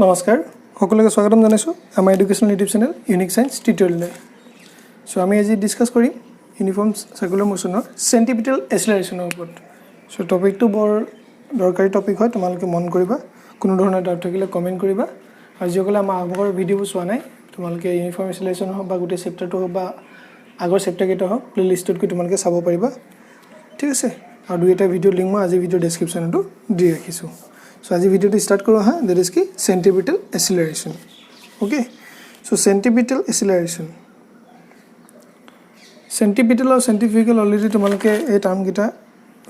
নমস্কাৰ সকলোকে স্বাগতম জনাইছো আমাৰ educational YouTube channel unique science টিউটোৰিয়েললৈ সো আমি আজি ডিসকাস কৰিম ইউনিফৰ্ম সাৰ্কুলাৰ মোশনৰ সেন্ট্ৰিপিটাল এক্সেলাৰেশনৰ ওপৰত সো টপিকটো বৰ দৰকাৰী টপিক হয় তোমালোকে মন কৰিবা কোনো ধৰণৰ ডাউট থাকিলে কমেন্ট কৰিবা আৰু যিসকলে আমাৰ আগৰ ভিডিঅ'বোৰ চোৱা নাই তোমালোকে ইউনিফৰ্ম এক্সেলাৰেশন হওক বা গোটেই চেপ্টাৰটো হওক বা আগৰ চেপ্টাৰ কেইটা হওক প্লেলিষ্টত গৈ তোমালোকে চাব পাৰিবা ঠিক আছে আৰু দুইটা ভিডিঅ' লিংক মই আজি ভিডিঅ' ডেসক্ৰিপচনটো দি ৰাখিছো So, आज वीडियो स्टार्ट करो हाँ that is key centripetal acceleration okay so centripetal acceleration centripetal और centrifugal already तुम्हारे ये टर्म किटा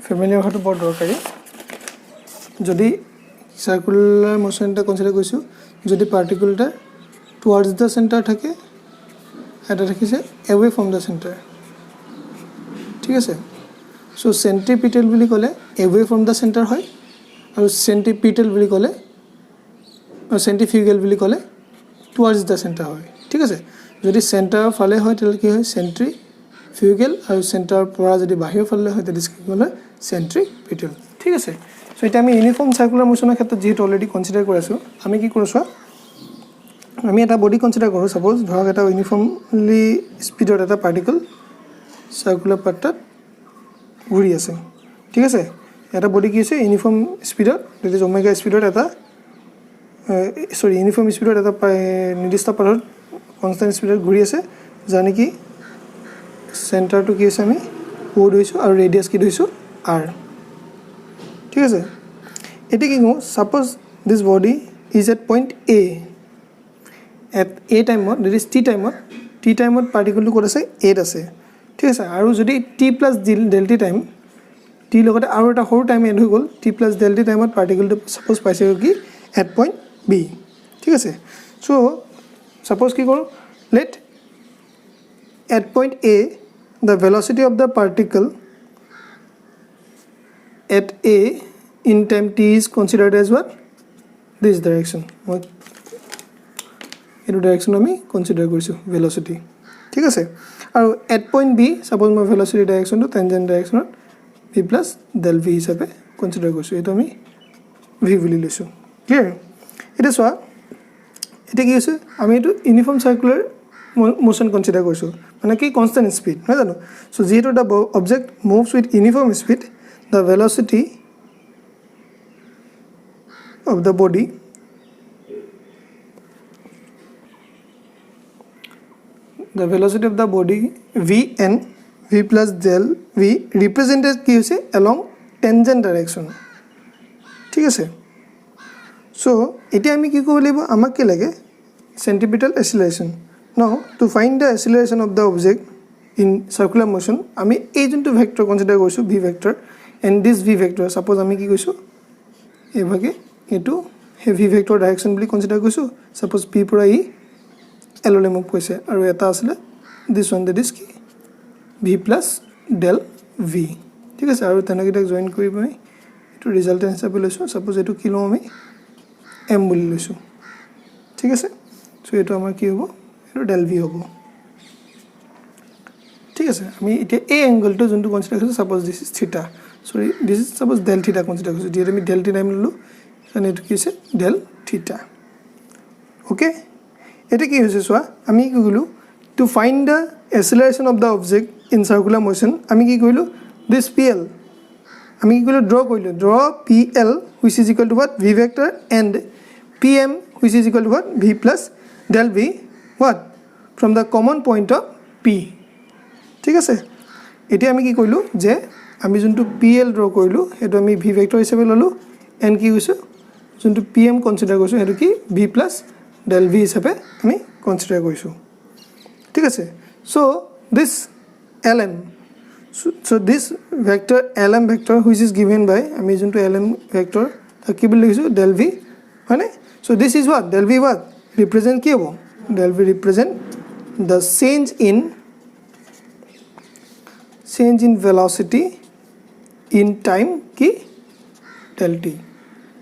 familiar हो तो बहुत दरकारी जदि circular motion टा consider करूँ जदि particle टा towards the center थके ऐटा थकी से away from the center ठीक है से so centripetal बिली कोले away from the center है और सेंट्रिपिटल বুলি কলে और सेंट्रिफ्यूगल বুলি কলে टुवर्ड्स द सेंटर হয় ঠিক আছে যদি সেন্টাৰ ফালে হয় তেল কি হয় সেন্ট্ৰিফিউগল আৰু সেন্টাৰ পৰা যদি বাহিৰ ফালে হয় তেল কি কলে সেন্ট্ৰিপিটাল ঠিক আছে সো এটা আমি ইউনিফৰ্ম সাৰ্কুলাৰ মোশনৰ ক্ষেত্ৰত যেটো অলৰেডি কনসিডাৰ কৰিছো আমি কি কৰিছো আমি এটা বডি কনসিডাৰ কৰো सपोज ধৰক এটা ইউনিফৰ্মলি স্পিডত এটা পাৰ্টিকল সাৰ্কুলাৰ পাথত ঘূৰি আছে ঠিক আছে এটা বডি কি আছে ইউনিফৰ্ম স্পিডত দ্যাট ইজ ওমেগা স্পিডত এটা সৰি ইউনিফৰ্ম স্পিডত এটা নিৰ্দিষ্ট পথত কনস্ট্যান্ট স্পিডত ঘূৰি আছে জানি কি সেন্টাৰটো কি আছে আমি ও ধৰিছো আৰু ৰেডিয়াস কি ধৰিছো r ঠিক আছে এটি কি কও suppose this body is at point a at a টাইমত দ্যাট ইজ t টাইমত পাৰ্টিকলটো ক'ত আছে a আছে ঠিক আছে আৰু যদি t + ডেল্টা টাইম t লগতে আৰু এটা সৰু টাইম এড হৈ গল t + ডেল্টা টাইমত পাৰ্টিকলটো সাপোজ পাইছে কি এট পইণ্ট b ঠিক আছে সো সাপোজ কি কৰো late at point a the velocity of the particle at a in time t is considered as what this direction এই ডাইৰেকশন আমি কনসিডাৰ কৰিছো velocity ঠিক আছে আৰু at point b সাপোজ মই velocity ডাইৰেকশনটো tangent ডাইৰেকশনত v plus del v হিসাবে consider করছো এটা আমি v বুলি লৈছো ক্লিয়ার এটা সোয়া এটা কি আছে আমি এটো ইউনিফর্ম সার্কুলার মোশন কনসিডার করছো মানে কি কনস্ট্যান্ট স্পিড না জানো সো যেটো the object moves with uniform speed the velocity of the body vn v plus del v represented কি হৈছে along tangent direction ঠিক আছে সো এটা আমি কি কৰিব লাগিব আমাক কি লাগে centripetal acceleration now to find the acceleration of the object in circular motion আমি এই যোনটো ভেক্টৰ কনসিডাৰ কৰিছো v vector and this v vector suppose আমি কি কৈছো এই ভাগে এটো হেভি ভেক্টৰ ডাইৰেকশন বুলি কনসিডাৰ কৰিছো suppose p পৰা e l লৈ মুভ কৰিছে আৰু এটা আছিল this one that is কি v plus del v ঠিক আছে আৰু তেনেকৈ জয়েন কৰি মই এটো ৰিজাল্টেন্ট হিচাপে লৈছো সাপোজ এটো কিলো আমি m বুলি লৈছো ঠিক আছে সো এটো আমাৰ কি হ'ব এটো del v হ'ব ঠিক আছে আমি এটা এই এংগলটো যোনটো কনসিডাৰ কৰিছো সাপোজ দিস ইজ থিটা সৰি দিস ইজ সাপোজ del থিটা কনসিডাৰ কৰিছো যেটা আমি del থিটা ললো মানে এটো কি আছে del থিটা ওকে এটা কি হৈছে সোয়া আমি কি কইলো to find the acceleration of the object in circular motion আমি কি কইলো this pl আমি কি কইলো draw pl which is equal to what v vector and pm which is equal to what v plus del v what from the common point of p ঠিক আছে এতিয়া আমি কি কইলো যে আমি যোনটো pl draw কইলো এটো আমি v vector হিচাপে ললো and কি কৈছো যোনটো pm কনসিডাৰ কৰিছো এটো কি v plus del v হিচাপে আমি কনসিডাৰ কৰিছো ঠিক আছে so this lm so this vector lm vector which is given by আমি যোনটো lm vector কি বুলি লিখিছো del v মানে so this is what del v what represent কি হ'ব del v represent the change in velocity in time কি del t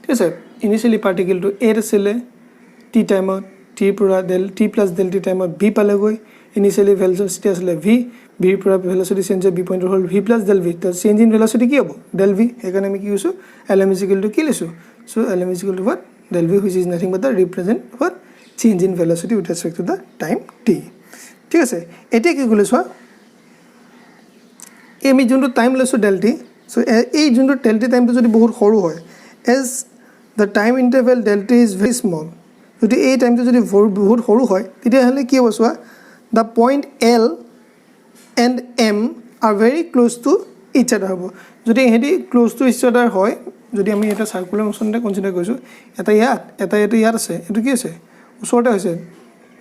ঠিক আছে initially particle to a আছিল t time t পৰা del t plus del t time b পালে গৈ initially velocity আসলে v v পৰা velocity change b point হল v plus del v তো change in velocity কি হ'ব del v এখানে আমি কি কৈছো lm is equal to কি লৈছো so lm is equal to what del v which is nothing but the represent what change in velocity with respect to the time t ঠিক আছে এতিয়া কি কইলো সোয়া আমি যোনটো টাইম লৈছো del t so এই যোনটো del t টাইমটো যদি বহুত সৰু হয় as the time interval del t is very small যদি এই টাইমটো যদি বহুত সৰু হয় তেতিয়া হলে কি হ'ব সোয়া the point l and m are very close to each other হ'ব যদি হেডি close to each other হয় যদি আমি এটা সার্কুলার মোশনটা কনসিডার কৰিছো এটা ইয়াত আছে এটো কি আছে ওচৰতে হৈছে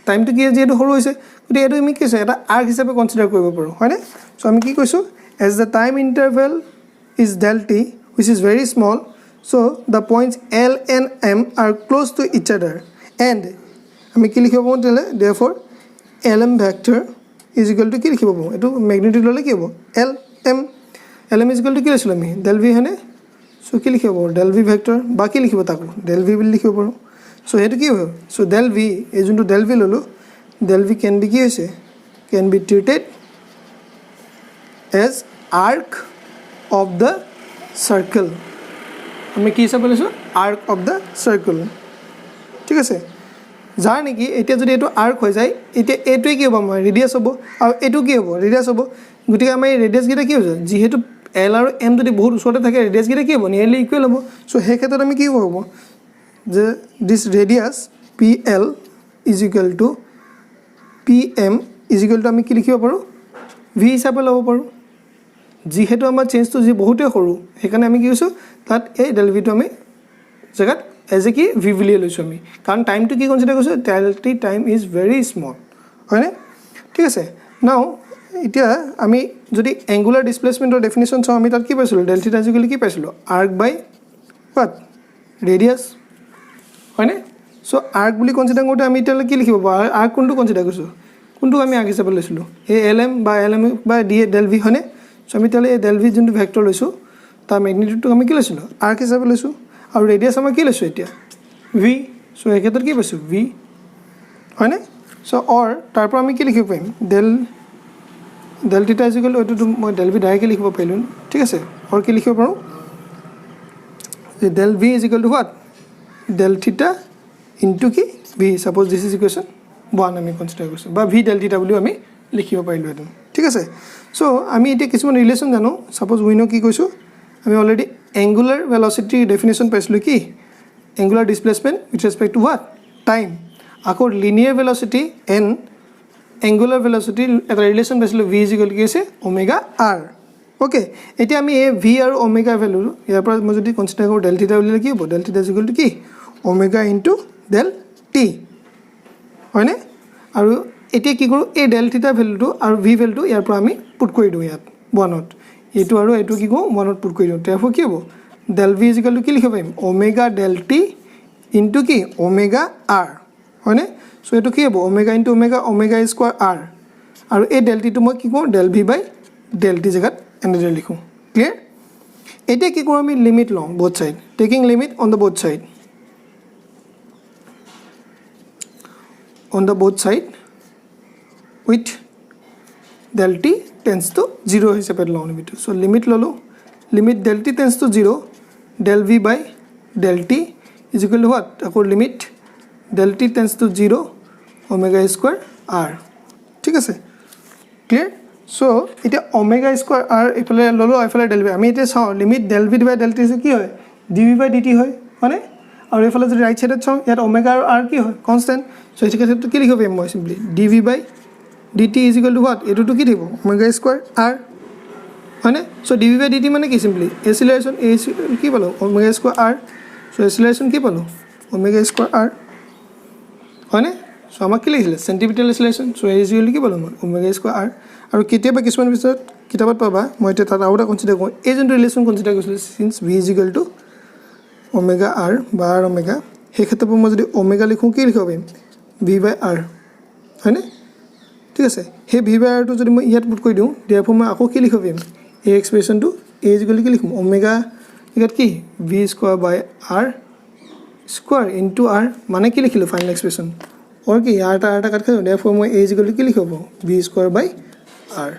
টাইমটো কি যেটো সৰু হৈছে গতি এটো আমি কি আছে এটা আৰ্ক হিচাপে কনসিডাৰ কৰিব পাৰো হয়নে সো আমি কি কৈছো as the time interval is del t which is very small so the points l and m are close to each other and আমি কি লিখিব পাৰো তেলে therefore lm vector is equal to কি লিখিব পাৰো এটো ম্যাগনিটিউড ললে কি হ'ব lm is equal to কি লৈছিল আমি del v হয়নে সো কি লিখিব পাৰো del v vector বাকি লিখিব তাকো del v বুলি লিখিব পাৰো সো হেতু কি হ'ব সো del v এই যোনটো del v ললো del v can be কি হৈছে can be treated as arc of the circle আমি কি হিচাপে লৈছো arc of the circle ঠিক আছে যাৰ নেকি এতিয়া যদি এটো আৰ্ক হৈ যায় এতিয়া এটোই কি হ'ব আমাৰ ৰেডিয়াস হ'ব আৰু এটো কি হ'ব ৰেডিয়াস হ'ব গতিকে আমাৰ ৰেডিয়াস গিটা কি হৈছে যেহেতু l আৰু m যদি বহুত ওচৰতে থাকে ৰেডিয়াস গিটা কি হ'ব নিয়াৰলি ইকুৱেল হ'ব সো হে ক্ষেত্ৰত আমি কি হ'ব যে this radius pl is equal to pm is equal to আমি কি লিখিব পাৰো v হিচাপে লব পাৰো যেহেতু আমাৰ চেঞ্জটো যে বহুতে সৰু হেকাৰণে আমি কি কৈছো তাত এই del v টো আমি জাগাত as a কি v বুলি লৈছো আমি কাৰণ টাইমটো কি কনসিডাৰ কৰিছো del t time is very small হয়নে ঠিক আছে নাও এতিয়া আমি যদি অ্যাঙ্গুলাৰ ডিসপ্লেসমেন্টৰ ডেফিনিশন চাও আমি তাত কি পাইছিলো del theta is equal to কি পাইছিলো arc by what radius হয়নে সো arc বুলি কনসিডাৰ কৰোতে আমি তেলে কি লিখিব পাৰো arc কোনটো কনসিডাৰ কৰিছো কোনটো আমি আগে হিচাপে লৈছিলো এই lm বা d del v হয়নে সো আমি তেলে del v যোনটো ভেক্টৰ লৈছো তাৰ ম্যাগনিটিউডটো আমি কি লৈছিলো arc হিচাপে লৈছো আৰু ৰেডিয়াস আমাৰ কি লৈছো এতিয়া v সো এই ক্ষেত্ৰত কি পাইছো v হয়নে সো অৰ তাৰপৰ আমি কি লিখিব পাৰিম del theta is equal to মই del v ডাইৰেক্টলি লিখিব পাৰিলো ঠিক আছে অৰ কি লিখিব পাৰো যে del v is equal to what del theta into কি v suppose this is equation 1 আমি কনসিডাৰ কৰিছো বা v del theta বুলি আমি লিখিব পাৰিলো এটো ঠিক আছে সো আমি এতিয়া কিছুমান ৰিলেচন জানো suppose we know কি কৈছো আমি অলৰেডি angular velocity definition পাইছিলো কি angular displacement with respect to what time আকৌ linear velocity and angular velocity এটা ৰিলেচন পাইছিলো v is equal to কি আছে omega r ওকে এতিয়া আমি এই v আৰু omega ভ্যালু ইয়াৰ পৰা মই যদি কনসিডাৰ কৰো del theta বুলি কি হ'ব del theta is equal to কি omega into del t হয়নে আৰু এতিয়া কি কৰো এই del theta ভ্যালুটো আৰু v ভ্যালুটো ইয়াৰ পৰা আমি পুট কৰি দিও ইয়াত 1 ত এটো আৰু এটো কি কো 1 ত পুট কৰি দিও তেফো কি হ'ব del v is equal to কি লিখিব পাৰিম omega del t into কি omega r হয়নে সো এটো কি হ'ব omega into omega square r আৰু এই del t টো মই কি কৰো del v by del t জাগাত এনেদৰে লিখো ক্লিয়াৰ এতিয়া কি কৰো আমি লিমিট লওঁ both side taking limit on the both side with del t tends to 0 হিচাপে লওঁ লিমিট সো লিমিট ললো limit del t tends to 0 del v by del t is equal to what আকৌ limit del t tends to 0 omega square r ঠিক আছে clear so এটা omega square r ইফালে ললো ইফালে del v আমি এটা চাও limit del v by del t কি হয় dv by dt হয় মানে আৰু ইফালে যদি ৰাইট সাইডত চাও ইয়াত omega আৰু r কি হয় কনস্ট্যান্ট সো এই ক্ষেত্ৰত কি লিখিব পাৰিম মই simply dv by dt is equal to what এটো তো কি দিব omega square r হয়নে সো dv by dt মানে কি সিম্পলি acceleration a কি পালো omega square r so acceleration কি পালো omega square r হয়নে সো আমাক কি লিখিলে centripetal acceleration so a is equal to কি পালো omega square r আৰু কেতিয়াবা কিছুমান বিষয়ত কিতাপত পাবা মই এটা তাত আউটা কনসিডাৰ কৰো এই যোনটো ৰিলেচন কনসিডাৰ কৰিছিল since v is equal to omega r বা r omega সেই ক্ষেত্ৰত মই যদি omega লিখো কি লিখিব পাৰিম v by r হয়নে ঠিক আছে হে v by r টো যদি মই ইয়াত পুট কৰি দিও therefore মই আকৌ কি লিখিব পাৰিম এই এক্সপ্ৰেছনটো a is equal to কি লিখিম omega ইয়াত কি v square by r square into r মানে কি লিখিলো ফাইনাল এক্সপ্ৰেছন और কি r টা কাট খাই therefore মই a is equal to কি লিখিব v square by r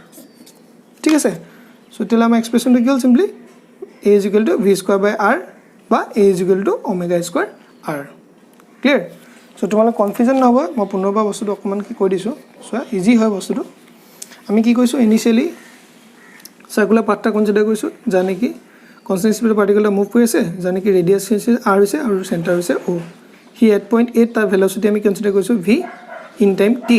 ঠিক আছে সো তেলা মই এক্সপ্ৰেছনটো কি হল simply a is equal to v square by r বা a is equal to omega square R clear so তোমালোক কনফিউজন নহব মই পুনৰবাৰ বস্তুটো অকমান কি কৈ দিছো সো ইজি হয় বস্তুটো আমি কি কৈছো ইনিশিয়ালি সার্কুলার পাথটা কনসিডার কৰিছো জানে কি কনস্ট্যান্ট পাৰ্টিকলটা মুভ কৰি আছে জানে কি ৰেডিয়াস হৈছে r হৈছে আৰু সেন্টাৰ হৈছে o হি এট পইণ্ট 8 তাৰ ভেলোসিটি আমি কনসিডাৰ কৰিছো v ইন টাইম t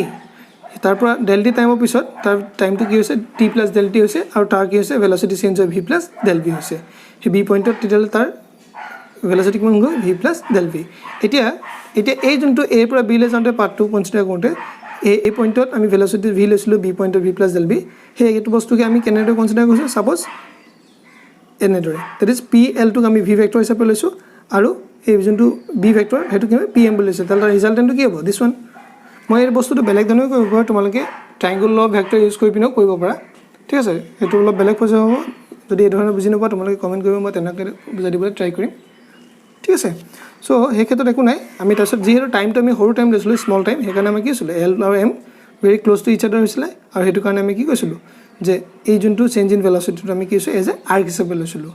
তাৰ পৰা del t টাইমৰ পিছত তাৰ টাইমটো কি হৈছে t + del t হৈছে আৰু তাৰ কি হৈছে ভেলোসিটি চেঞ্জ হৈ v + del v হৈছে হি b পইণ্টত তেতিয়া তাৰ ভেলোসিটি কিমান গৈ v + del v এতিয়া এই যোনটো a পৰা b লৈ যাওঁতে পাথটো কনসিডাৰ কৰোঁতে এই পইণ্টত আমি ভেলোসিটি v লৈছিলো b পইণ্টত v + del v সেই এইটো বস্তুকে আমি কেনেদৰে কনসিডাৰ কৰিছো সাপোজ এনেদৰে দ্যাট ইজ pl টোক আমি v ভেক্টৰ হিচাপে লৈছো আৰু এই যোনটো b ভেক্টৰ হেতু কি pm বুলি লৈছো তাৰ ৰিজাল্টেন্টটো কি হ'ব দিস ওয়ান মই এই বস্তুটো বেলেগ ধৰণে কৰিব পাৰো তোমালোকে ট্ৰায়াঙ্গল ল ভেক্টৰ ইউজ কৰি পিনেও কৰিব পাৰা ঠিক আছে এটো অলপ বেলেগ প্ৰসেস হ'ব যদি এই ধৰণে বুজি নোপোৱা তোমালোকে কমেন্ট কৰিব মই তেনেকৈ বুজাই দিবলৈ ট্ৰাই কৰিম ঠিক আছে সো এই ক্ষেত্ৰত একো নাই আমি তাৰছত যিহেতু টাইমটো আমি সৰু টাইম লৈছিলো স্মল টাইম সেইকাৰণে আমি কি হৈছিল l আৰু m ভেৰি ক্লোজ টু ইচ আদাৰ হৈছিল আৰু হেতু কাৰণে আমি কি কৈছিলো যে এই যোনটো চেঞ্জ ইন ভেলোসিটিটো আমি কি হৈছে এজ এ আৰ্ক হিচাপে লৈছিলো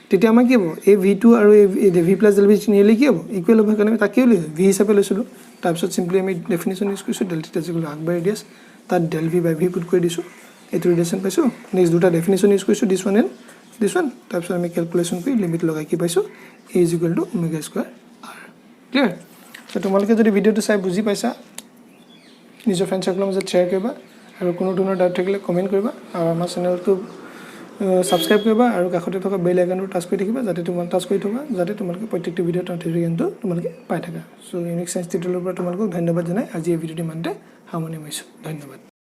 তেতিয়া আমাৰ কি হ'ব এই v2 আৰু এই v + del v নিয়েৰলি কি হ'ব ইকুৱেল হ'ব কাৰণে আমি তাকে লৈছো v হিচাপে লৈছিলো তাৰপিছত সিম্পলি আমি ডেফিনিশন ইউজ কৰিছো del theta = arc by radius তাত del v by v put কৰি দিছো এটো ৰিলেশন পাইছো নেক্সট দুটা ডেফিনিশন ইউজ কৰিছো this one and this one তাৰপিছত আমি ক্যালকুলেশন কৰি লিমিট লগাই কি পাইছো a = omega² r clear so তোমালোকে যদি ভিডিওটো চাই বুজি পাইছা নিজৰ ফ্ৰেন্ড সাৰ্কেলৰ মাজত শ্বেয়াৰ কৰিবা আৰু কোনো ধৰণৰ ডাউট থাকিলে কমেন্ট কৰিবা আৰু আমাৰ চেনেলটো সাবস্ক্ৰাইব কৰিবা আৰু কাষতে থকা বেল আইকনটো টাচ কৰি থাকিবা যাতে তোমালোকে প্ৰত্যেকটো ভিডিও নটিফিকেশনটো তোমালোকে পাই থাকা সো ইউনিক সায়েন্স টিউটৰিয়েলৰ পৰা তোমালোকক ধন্যবাদ জনাই আজি এই ভিডিওটো ইমানতে সামৰণি মাৰিছো ধন্যবাদ